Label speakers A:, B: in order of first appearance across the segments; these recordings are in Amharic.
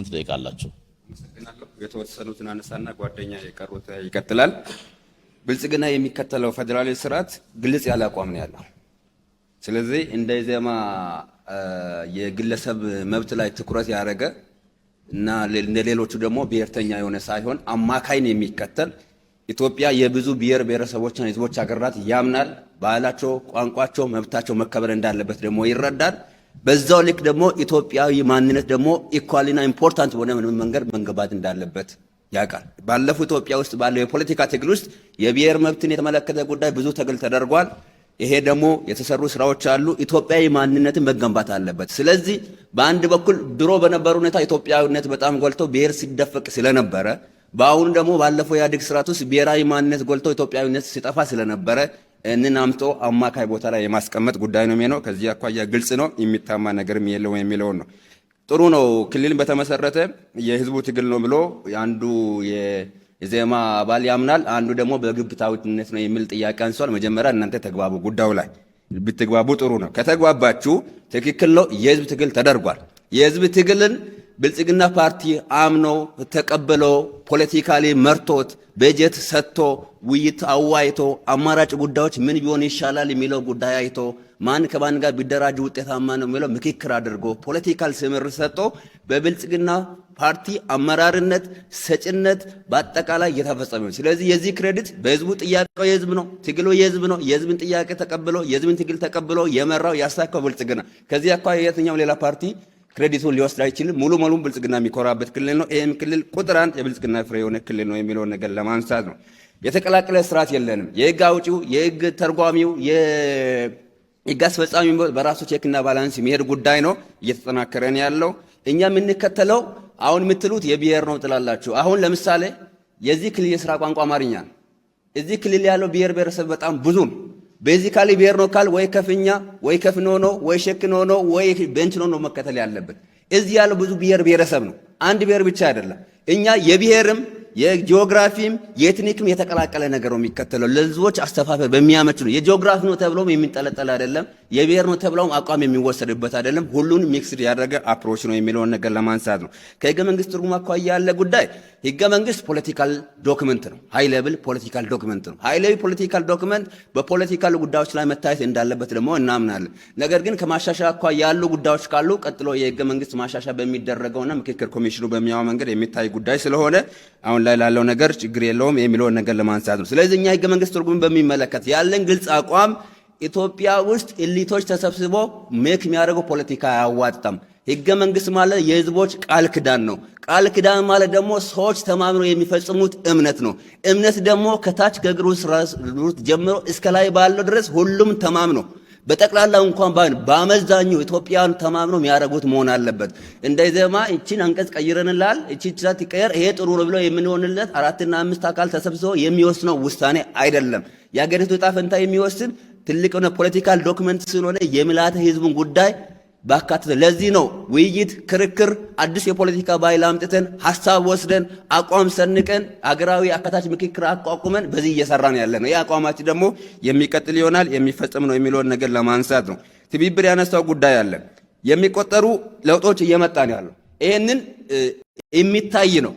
A: 8 ደቂቃ አላችሁ።
B: የተወሰኑትን አነሳና ጓደኛ የቀሩት ይቀጥላል። ብልጽግና የሚከተለው ፌደራላዊ ስርዓት ግልጽ ያለ አቋም ነው ያለው። ስለዚህ እንደ ኢዜማ የግለሰብ መብት ላይ ትኩረት ያደረገ እና ለሌሎቹ ደግሞ ብሔርተኛ የሆነ ሳይሆን አማካይን የሚከተል ኢትዮጵያ የብዙ ብሔር ብሔረሰቦችና ህዝቦች ሀገር ናት ያምናል። ባህላቸው፣ ቋንቋቸው፣ መብታቸው መከበር እንዳለበት ደግሞ ይረዳል። በዛው ልክ ደግሞ ኢትዮጵያዊ ማንነት ደግሞ ኢኳሊና ኢምፖርታንት በሆነ መንገድ መንገባት እንዳለበት ያውቃል። ባለፈው ኢትዮጵያ ውስጥ ባለው የፖለቲካ ትግል ውስጥ የብሔር መብትን የተመለከተ ጉዳይ ብዙ ትግል ተደርጓል። ይሄ ደግሞ የተሰሩ ስራዎች አሉ። ኢትዮጵያዊ ማንነትን መገንባት አለበት። ስለዚህ በአንድ በኩል ድሮ በነበሩ ሁኔታ ኢትዮጵያዊነት በጣም ጎልቶ ብሔር ሲደፈቅ ስለነበረ፣ በአሁኑ ደግሞ ባለፈው የኢህአዴግ ስርዓት ውስጥ ብሔራዊ ማንነት ጎልቶ ኢትዮጵያዊነት ሲጠፋ ስለነበረ እንን አምጦ አማካይ ቦታ ላይ የማስቀመጥ ጉዳይ ነው የሚሆነው። ከዚህ አኳያ ግልጽ ነው፣ የሚታማ ነገርም የለው የሚለውን ነው። ጥሩ ነው። ክልልን በተመሰረተ የህዝቡ ትግል ነው ብሎ አንዱ የኢዜማ አባል ያምናል፣ አንዱ ደግሞ በግብታዊነት ነው የሚል ጥያቄ አንሷል። መጀመሪያ እናንተ ተግባቡ፣ ጉዳዩ ላይ ብትግባቡ ጥሩ ነው። ከተግባባችሁ ትክክል ነው። የህዝብ ትግል ተደርጓል። የህዝብ ትግልን ብልጽግና ፓርቲ አምኖ ተቀበሎ ፖለቲካሊ መርቶት በጀት ሰጥቶ ውይይት አዋይቶ አማራጭ ጉዳዮች ምን ቢሆን ይሻላል የሚለው ጉዳይ አይቶ ማን ከማን ጋር ቢደራጅ ውጤታማ ነው የሚለው ምክክር አድርጎ ፖለቲካል ስምሪት ሰጥቶ በብልጽግና ፓርቲ አመራርነት ሰጭነት በአጠቃላይ እየተፈጸመ ነው። ስለዚህ የዚህ ክሬዲት በህዝቡ ጥያቄው የህዝብ ነው፣ ትግሉ የህዝብ ነው። የህዝብን ጥያቄ ተቀብሎ የህዝብን ትግል ተቀብሎ የመራው ያሳካው ብልጽግና። ከዚህ አኳያ የትኛው ሌላ ፓርቲ ክሬዲቱን ሊወስድ አይችልም። ሙሉ ብልጽግና የሚኮራበት ክልል ነው። ይህም ክልል ቁጥር 1 የብልጽግና ፍሬ የሆነ ክልል ነው የሚለውን ነገር ለማንሳት ነው። የተቀላቀለ ስርዓት የለንም። የህግ አውጪው፣ የህግ ተርጓሚው፣ የህግ አስፈጻሚው በራሱ ቼክና ባላንስ የሚሄድ ጉዳይ ነው እየተጠናከረ ነው ያለው። እኛ የምንከተለው አሁን የምትሉት የብሔር ነው ትላላችሁ። አሁን ለምሳሌ የዚህ ክልል የስራ ቋንቋ አማርኛ ነው። እዚህ ክልል ያለው ብሔር ብሔረሰብ በጣም ብዙ ነው። ቤዚካሊ ብሔር ነው ካል ወይ ከፍኛ ወይ ከፍኖ ነው ወይ ሸክኖ ነው ወይ ቤንችኖ ነው መከተል ያለበት። እዚህ ያለው ብዙ ብሔር ብሔረሰብ ነው። አንድ ብሔር ብቻ አይደለም። እኛ የብሔርም የጂኦግራፊም የኤትኒክም የተቀላቀለ ነገር ነው የሚከተለው። ለህዝቦች አስተፋፈር በሚያመች ነው። የጂኦግራፊ ነው ተብሎም የሚንጠለጠል አይደለም። የብሔር ነው ተብሎም አቋም የሚወሰድበት አይደለም። ሁሉን ሚክስድ ያደረገ አፕሮች ነው የሚለውን ነገር ለማንሳት ነው። ከህገ መንግስት ትርጉም አኳያ ያለ ጉዳይ ህገ መንግስት ፖለቲካል ዶክመንት ነው። ሃይ ሌቭል ፖለቲካል ዶክመንት ነው። ሃይ ሌቭል ፖለቲካል ዶክመንት በፖለቲካል ጉዳዮች ላይ መታየት እንዳለበት ደግሞ እናምናለን። ነገር ግን ከማሻሻያ አኳያ ያሉ ጉዳዮች ካሉ ቀጥሎ የህገ መንግስት ማሻሻያ በሚደረገውና ምክክር ኮሚሽኑ በሚያው መንገድ የሚታይ ጉዳይ ስለሆነ አሁን ላይ ላለው ነገር ችግር የለውም የሚለውን ነገር ለማንሳት ነው። ስለዚህ እኛ ህገ መንግስት ትርጉም በሚመለከት ያለን ግልጽ አቋም ኢትዮጵያ ውስጥ ኤሊቶች ተሰብስበው ሜክ የሚያደርገው ፖለቲካ አያዋጣም። ህገ መንግስት ማለት የህዝቦች ቃል ክዳን ነው። ቃል ክዳን ማለት ደግሞ ሰዎች ተማምነው የሚፈጽሙት እምነት ነው። እምነት ደግሞ ከታች ከእግሩ ጀምሮ እስከ ላይ ባለው ድረስ ሁሉም ተማምነው በጠቅላላው እንኳን በአመዛኙ ኢትዮጵያን ተማምኖ የሚያደርጉት መሆን አለበት። እንደ ኢዜማ እቺን አንቀጽ ቀይረንላል እቺ ትራት ይቀየር ይሄ ጥሩ ነው ብሎ የምንሆንለት 4 እና 5 አካል ተሰብስበው የሚወስነው ውሳኔ አይደለም። የሀገሪቱ ዕጣ ፈንታ የሚወስን ትልቅ የሆነ ፖለቲካል ዶክመንት ስለሆነ የምልዓተ ህዝቡን ጉዳይ ባካተተ። ለዚህ ነው ውይይት፣ ክርክር፣ አዲስ የፖለቲካ ባህል አምጥተን ሐሳብ ወስደን አቋም ሰንቀን አገራዊ አካታች ምክክር አቋቁመን በዚህ እየሰራን ያለ ነው። ይህ አቋማችን ደግሞ የሚቀጥል ይሆናል የሚፈጸም ነው የሚለውን ነገር ለማንሳት ነው። ትብብር ያነሳው ጉዳይ አለ። የሚቆጠሩ ለውጦች እየመጣ ነው ያለው። ይሄንን የሚታይ ነው፣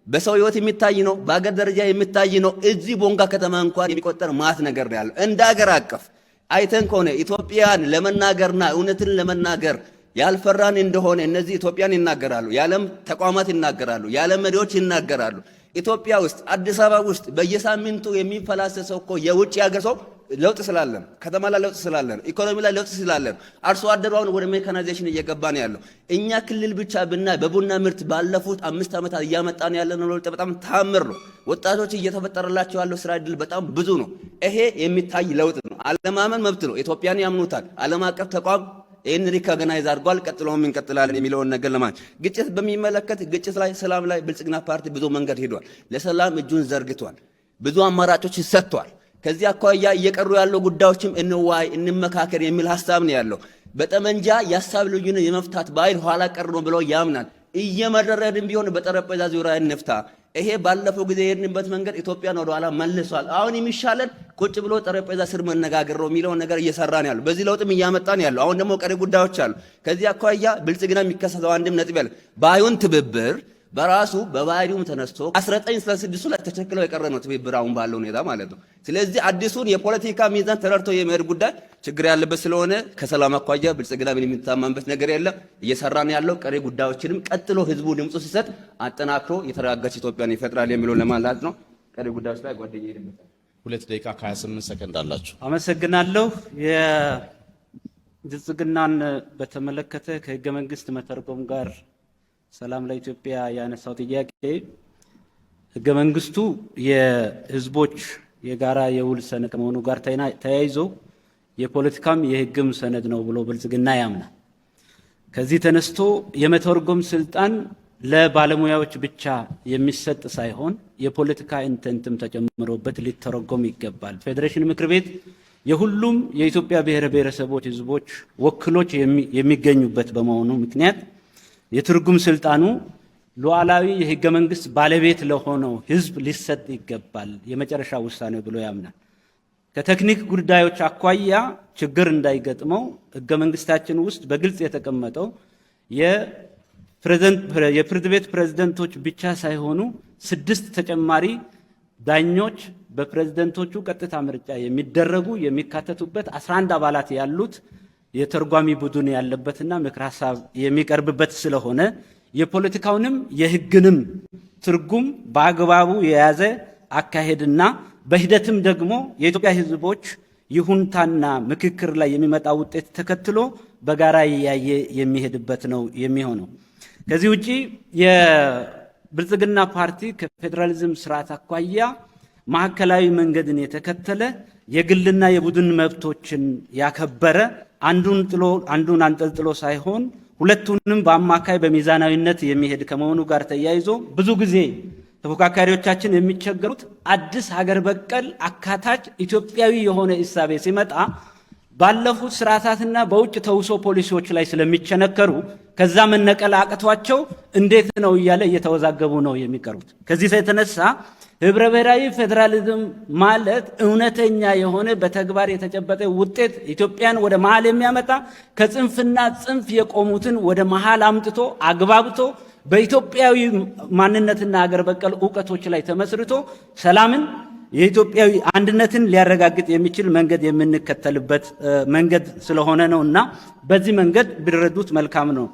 B: በሰው ህይወት የሚታይ ነው፣ በአገር ደረጃ የሚታይ ነው። እዚህ ቦንጋ ከተማ እንኳን የሚቆጠር ማት ነገር ነው ያለው። እንደ አገር አቀፍ አይተን ከሆነ ኢትዮጵያን ለመናገርና እውነትን ለመናገር ያልፈራን እንደሆነ እነዚህ ኢትዮጵያን ይናገራሉ፣ የዓለም ተቋማት ይናገራሉ፣ የዓለም መሪዎች ይናገራሉ። ኢትዮጵያ ውስጥ አዲስ አበባ ውስጥ በየሳምንቱ የሚፈላሰሰው እኮ የውጭ ሀገር ሰው ለውጥ ስላለን፣ ከተማ ላይ ለውጥ ስላለን፣ ኢኮኖሚ ላይ ለውጥ ስላለን፣ አርሶ አደሯን ወደ ሜካናይዜሽን እየገባ ነው ያለው። እኛ ክልል ብቻ ብናይ በቡና ምርት ባለፉት 5 ዓመታት እያመጣን ያለነው ለውጥ በጣም ታምር ነው። ወጣቶች እየተፈጠረላቸው ያለው ስራ እድል በጣም ብዙ ነው። ይሄ የሚታይ ለውጥ ነው። አለማመን መብት ነው። ኢትዮጵያን ያምኑታል። ዓለም አቀፍ ተቋም ይህን ሪኮግናይዝ አድርጓል። ቀጥሎም እንቀጥላለን የሚለውን ነገር ለማለት ግጭት በሚመለከት ግጭት ላይ ሰላም ላይ ብልጽግና ፓርቲ ብዙ መንገድ ሄዷል። ለሰላም እጁን ዘርግቷል። ብዙ አማራጮች ሰጥቷል። ከዚህ አኳያ እየቀሩ ያለው ጉዳዮችም እንዋይ እንመካከር የሚል ሐሳብ ነው ያለው። በጠመንጃ የሐሳብ ልዩነት የመፍታት ባህል ኋላ ቀር ነው ብሎ ያምናል። እየመረረድን ቢሆን በጠረጴዛ ዙሪያ እንፍታ። ይሄ ባለፈው ጊዜ የሄድንበት መንገድ ኢትዮጵያን ወደ ኋላ መልሷል። አሁን የሚሻለን ቁጭ ብሎ ጠረጴዛ ስር መነጋገር ነው የሚለውን ነገር እየሰራን ያለው በዚህ ለውጥም እያመጣን ያለው። አሁን ደግሞ ቀሪ ጉዳዮች አሉ። ከዚህ አኳያ ብልጽግና የሚከሰተው አንድም ነጥብ ያለ ባይሆን ትብብር በራሱ በባህሪውም ተነስቶ 1966 ላይ ተቸክለው የቀረ ነው ትብብር አሁን ባለው ሁኔታ ማለት ነው። ስለዚህ አዲሱን የፖለቲካ ሚዛን ተረድቶ የመሄድ ጉዳይ ችግር ያለበት ስለሆነ ከሰላም አኳያ ብልጽግና ምን የሚታማንበት ነገር የለም። እየሰራን ያለው ቀሪ ጉዳዮችንም ቀጥሎ ህዝቡ ድምፁ ሲሰጥ አጠናክሮ የተረጋጋች ኢትዮጵያን ይፈጥራል የሚለው ለማለት ነው። ቀሪ ጉዳዮች ላይ ጓደኛዬ ይደምጣል።
A: 2 ደቂቃ ከ28 ሰከንድ አላችሁ።
C: አመሰግናለሁ። የብልጽግናን በተመለከተ ከህገ መንግስት መተርጎም ጋር ሰላም ለኢትዮጵያ ያነሳው ጥያቄ ህገ መንግስቱ የህዝቦች የጋራ የውል ሰነድ ከመሆኑ ጋር ተያይዞ የፖለቲካም የህግም ሰነድ ነው ብሎ ብልጽግና ያምናል። ከዚህ ተነስቶ የመተርጎም ስልጣን ለባለሙያዎች ብቻ የሚሰጥ ሳይሆን የፖለቲካ ኢንተንትም ተጨምሮበት ሊተረጎም ይገባል። ፌዴሬሽን ምክር ቤት የሁሉም የኢትዮጵያ ብሔር ብሔረሰቦች ህዝቦች ወክሎች የሚገኙበት በመሆኑ ምክንያት የትርጉም ስልጣኑ ሉዓላዊ የህገ መንግስት ባለቤት ለሆነው ህዝብ ሊሰጥ ይገባል የመጨረሻ ውሳኔ ብሎ ያምናል። ከቴክኒክ ጉዳዮች አኳያ ችግር እንዳይገጥመው ህገ መንግስታችን ውስጥ በግልጽ የተቀመጠው የፍርድ ቤት ፕሬዝደንቶች ብቻ ሳይሆኑ 6 ተጨማሪ ዳኞች በፕሬዝደንቶቹ ቀጥታ ምርጫ የሚደረጉ የሚካተቱበት 11 አባላት ያሉት የተርጓሚ ቡድን ያለበትና ምክር ሐሳብ የሚቀርብበት ስለሆነ የፖለቲካውንም የህግንም ትርጉም በአግባቡ የያዘ አካሄድና በሂደትም ደግሞ የኢትዮጵያ ህዝቦች ይሁንታና ምክክር ላይ የሚመጣ ውጤት ተከትሎ በጋራ ያየ የሚሄድበት ነው የሚሆነው። ከዚህ ውጪ የብልጽግና ፓርቲ ከፌዴራሊዝም ስርዓት አኳያ ማዕከላዊ መንገድን የተከተለ የግልና የቡድን መብቶችን ያከበረ አንዱን አንጠልጥሎ ሳይሆን ሁለቱንም በአማካይ በሚዛናዊነት የሚሄድ ከመሆኑ ጋር ተያይዞ ብዙ ጊዜ ተፎካካሪዎቻችን የሚቸገሩት አዲስ ሀገር በቀል አካታች ኢትዮጵያዊ የሆነ እሳቤ ሲመጣ ባለፉት ስርዓታትና በውጭ ተውሶ ፖሊሲዎች ላይ ስለሚቸነከሩ ከዛ መነቀል አቅቷቸው እንዴት ነው እያለ እየተወዛገቡ ነው የሚቀሩት። ከዚህ የተነሳ ህብረ ብሔራዊ ፌዴራሊዝም ማለት እውነተኛ የሆነ በተግባር የተጨበጠ ውጤት ኢትዮጵያን ወደ መሃል የሚያመጣ ከጽንፍና ጽንፍ የቆሙትን ወደ መሃል አምጥቶ አግባብቶ በኢትዮጵያዊ ማንነትና ሀገር በቀል ዕውቀቶች ላይ ተመስርቶ ሰላምን የኢትዮጵያዊ አንድነትን ሊያረጋግጥ የሚችል መንገድ የምንከተልበት መንገድ ስለሆነ ነውና በዚህ መንገድ ቢረዱት መልካም ነው።